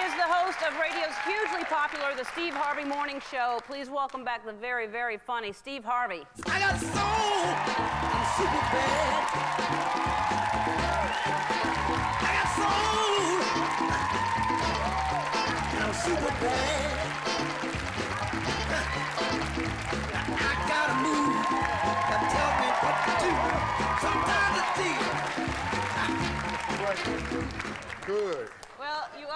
is the host of radio's hugely popular The Steve Harvey Morning Show. Please welcome back the very, very funny Steve Harvey. I got soul, I'm super bad. I got soul, I'm super bad. I gotta move, and tell me what to do. Sometimes it's deep. Good. Well, you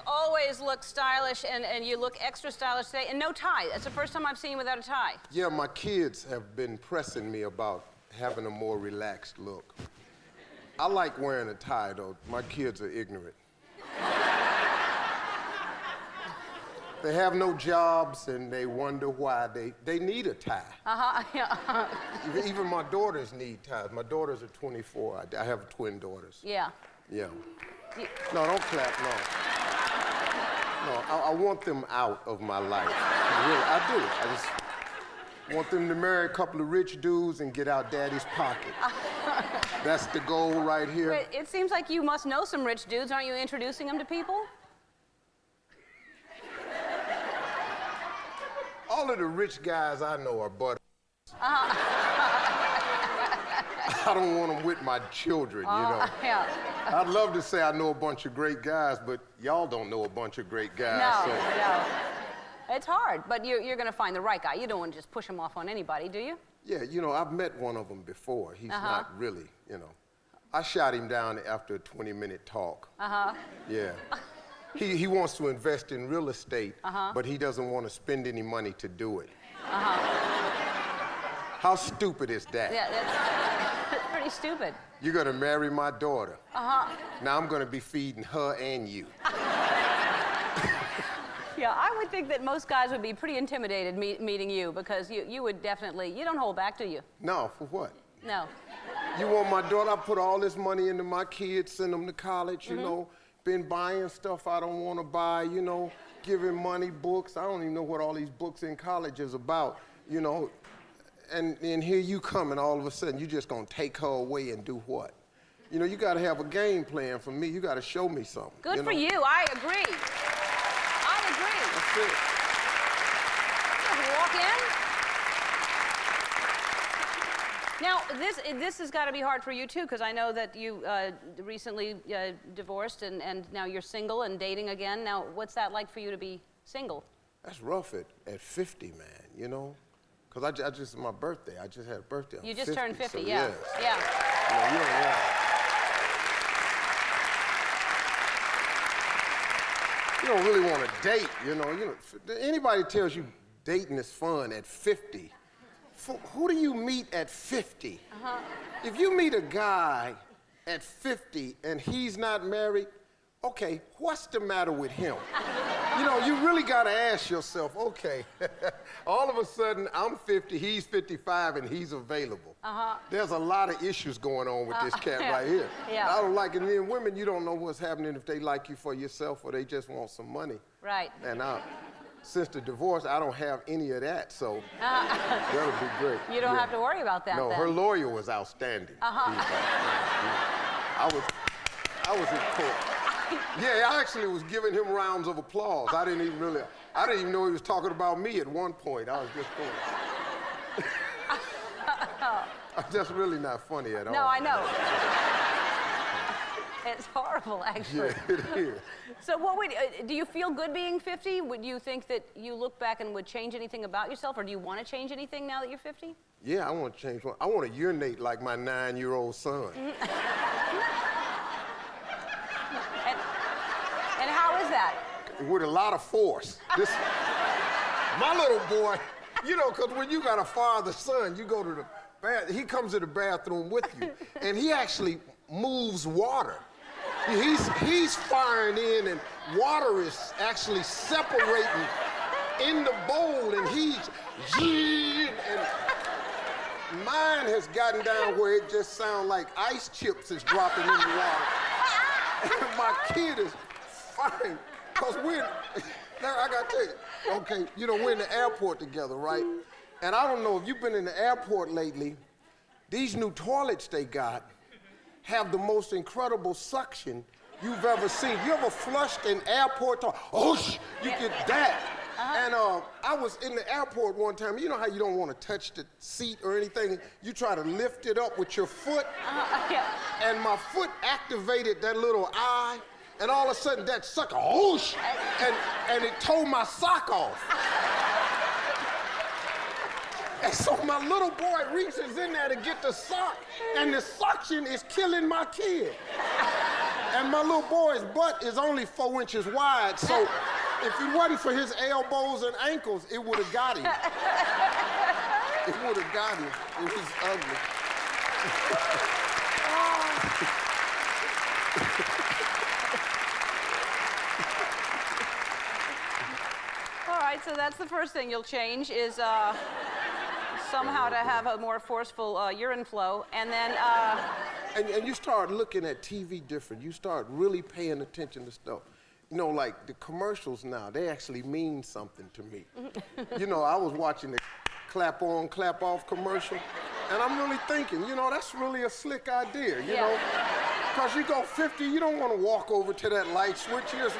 always look stylish, and you look extra stylish today, and no tie. That's the first time I've seen you without a tie. Yeah, my kids have been pressing me about having a more relaxed look. I like wearing a tie, though. My kids are ignorant. They have no jobs, and they wonder why they need a tie. Yeah. Even my daughters need ties. My daughters are 24. I have twin daughters. Yeah. Yeah. No, don't clap, no. No, I want them out of my life. Really, I do. I just want them to marry a couple of rich dudes and get out daddy's pocket. That's the goal right here. Wait, it seems like you must know some rich dudes. Aren't you introducing them to people? All of the rich guys I know are butters. I don't want them with my children, you know. Yeah. I'd love to say I know a bunch of great guys, but y'all don't know a bunch of great guys. No, so. no. It's hard, but you're going to find the right guy. You don't want to just push him off on anybody, do you? Yeah, you know, I've met one of them before. He's not really, you know. I shot him down after a 20-minute talk. Yeah. He wants to invest in real estate, but he doesn't want to spend any money to do it. How stupid is that? Yeah, that's pretty stupid. You're going to marry my daughter. Now I'm going to be feeding her and you. Yeah, I would think that most guys would be pretty intimidated meeting you, because you would definitely, you don't hold back, do you? No, for what? No. You want my daughter? I put all this money into my kids, send them to college, you know, been buying stuff I don't want to buy, you know, giving money, books. I don't even know what all these books in college is about, you know. And here you come, and all of a sudden, you're just going to take her away and do what? You know, you got to have a game plan for me. You got to show me something. Good for you. I agree. I agree. That's it. Walk in. Now, this has got to be hard for you, too, because I know that you recently divorced, and now you're single and dating again. Now, what's that like for you to be single? That's rough at 50, man, you know? Because I just, my birthday, I just had a birthday. You just turned 50, so yeah. Yeah. You know, you don't really want to date, you know. Anybody tells you dating is fun at 50, who do you meet at 50? If you meet a guy at 50 and he's not married, okay, what's the matter with him? You know, you really got to ask yourself, okay, all of a sudden I'm 50, he's 55, and he's available. There's a lot of issues going on with this cat right here. Yeah. I don't like it. And then women, you don't know what's happening if they like you for yourself or they just want some money. Right. And since the divorce, I don't have any of that, so that would be great. You don't have to worry about that, No, then. her lawyer was outstanding. I was in court. Yeah, I actually was giving him rounds of applause. I didn't even know he was talking about me at one point. I was just going. I'm just really not funny at all. No, I know. It's horrible, actually. Yeah, it is. So do you feel good being 50? Would you think that you look back and would change anything about yourself, or do you want to change anything now that you're 50? Yeah, I want to change one. I want to urinate like my 9-year-old son. And how is that? With a lot of force. My little boy, you know, because when you got a father-son, you go to the bathroom, he comes to the bathroom with you, and he actually moves water. He's firing in, and water is actually separating in the bowl, and and mine has gotten down where it just sounds like ice chips is dropping in the water. And my kid is fine, because I got to tell you, okay, you know, we're in the airport together, right? And I don't know if you've been in the airport lately, these new toilets they got have the most incredible suction. you've ever seen. You ever flushed an airport toilet? Oh, you get that. And I was in the airport one time. You know how you don't want to touch the seat or anything? You try to lift it up with your foot. And my foot activated that little eye. And all of a sudden, that sucker, whoosh, and it tore my sock off. And so my little boy reaches in there to get the sock, and the suction is killing my kid. And my little boy's butt is only 4 inches wide, so if it wasn't for his elbows and ankles, it would have got him. It would have got him. It was ugly. All right, so that's the first thing you'll change is somehow to have a more forceful urine flow, and then... And you start looking at TV different. You start really paying attention to stuff. You know, like the commercials now, they actually mean something to me. You know, I was watching the clap on, clap off commercial, and I'm really thinking, you know, that's really a slick idea, you know? Because you go 50, you don't want to walk over to that light switch. You just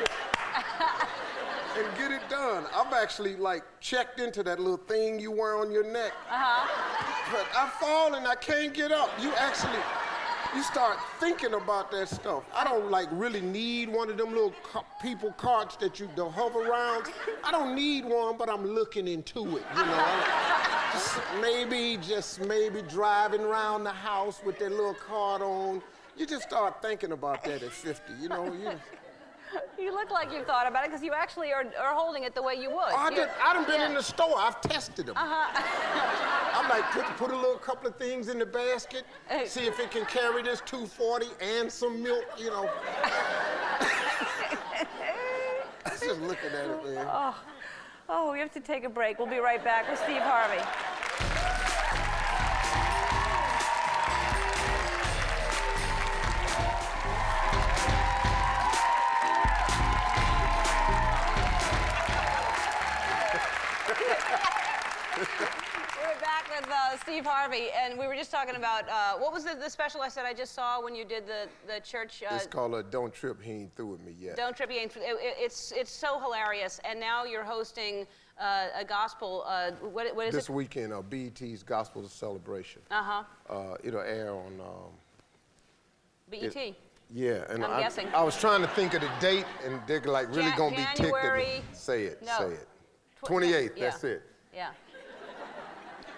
and get it done. I've actually, like, checked into that little thing you wear on your neck. But I fall and I can't get up. You start thinking about that stuff. I don't, like, really need one of them little people carts that you hover around. I don't need one, but I'm looking into it, you know? Just maybe driving around the house with that little cart on. You just start thinking about that at 50, you know? You look like you've thought about it because you actually are holding it the way you would. I done been in the store. I've tested them. I'm like, put a little couple of things in the basket, see if it can carry this 240 and some milk, you know. Just looking at it, man. Oh, we have to take a break. We'll be right back with Steve Harvey. We're back with Steve Harvey, and we were just talking about, what was the special I said I just saw when you did the church? It's called Don't Trip, He Ain't Through With Me Yet. Don't Trip, He Ain't Through. It's so hilarious, and now you're hosting a gospel, what is it? This weekend, BET's Gospel Celebration. It'll air on... BET. Yeah, and I'm guessing. I was trying to think of the date, and they're like really gonna be ticked. January... Say it, no. say it. 28th, that's it. Yeah.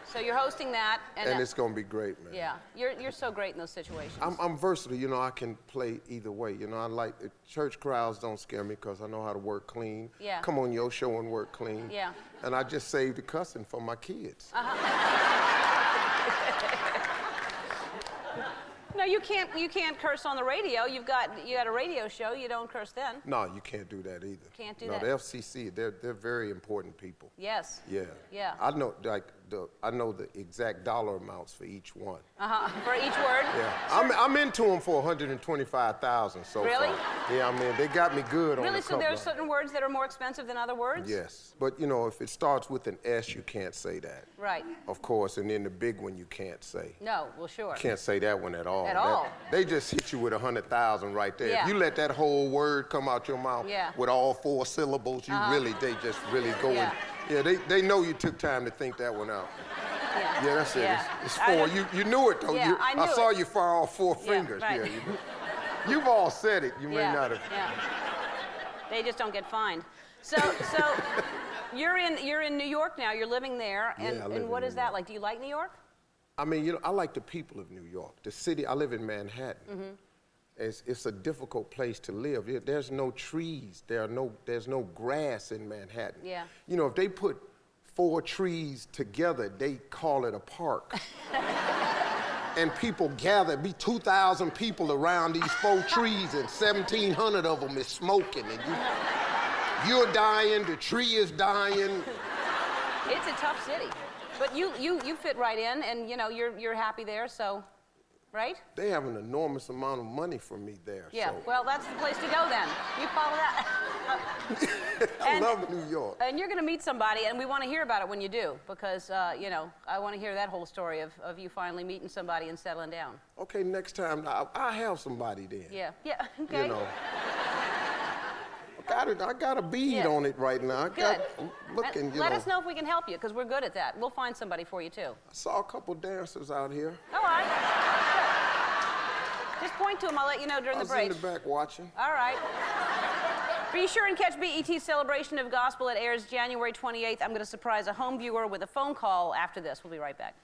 So you're hosting that, and it's gonna be great, man. Yeah, you're so great in those situations. I'm versatile, you know. I can play either way, you know. I like church crowds don't scare me because I know how to work clean. Yeah. Come on your show and work clean. Yeah. And I just saved the cussing for my kids. No, you can't curse on the radio. You got a radio show. You don't curse then. No, you can't do that either. Can't do that. No, the FCC, they're very important people. Yes. Yeah. Yeah. I know the exact dollar amounts for each one. For each word. Yeah. I'm into them for 125,000 so really? far. Yeah, I mean they got me good on. Really? So there's certain words that are more expensive than other words? Yes, but you know if it starts with an S, you can't say that. Right. Of course, and then the big one you can't say. No. Well, sure. You can't say that one at all. At all. They just hit you with 100,000 right there. Yeah. If you let that whole word come out your mouth with all 4 syllables, they just really go in. Yeah, they know you took time to think that one out. Yeah, that's it. Yeah. It's 4. You knew it though. Yeah, I saw you fire off 4 fingers. Right. Yeah, you've all said it. You may not have. Yeah. They just don't get fined. So you're in New York now. You're living there, and what is that like? Do you like New York? I mean, you know, I like the people of New York. The city. I live in Manhattan. It's a difficult place to live. There's no trees. There's no grass in Manhattan. Yeah. You know, if they put 4 trees together, they call it a park. And people gather, be 2,000 people around these 4 trees, and 1,700 of them is smoking, and you're dying, the tree is dying. It's a tough city, but you fit right in, and you know you're happy there, so. right? They have an enormous amount of money for me there. Yeah, So. well, that's the place to go then. You follow that. I love New York. And you're going to meet somebody, and we want to hear about it when you do, because, you know, I want to hear that whole story of you finally meeting somebody and settling down. Okay, next time I'll have somebody then. Yeah, yeah, okay. You know. I got a bead on it right now. Good. Looking, and let us know if we can help you, because we're good at that. We'll find somebody for you, too. I saw a couple dancers out here. All right. Just point to them. I'll let you know during the break. I was in the back watching. All right. Be sure and catch BET's Celebration of Gospel. It airs January 28th. I'm going to surprise a home viewer with a phone call after this. We'll be right back.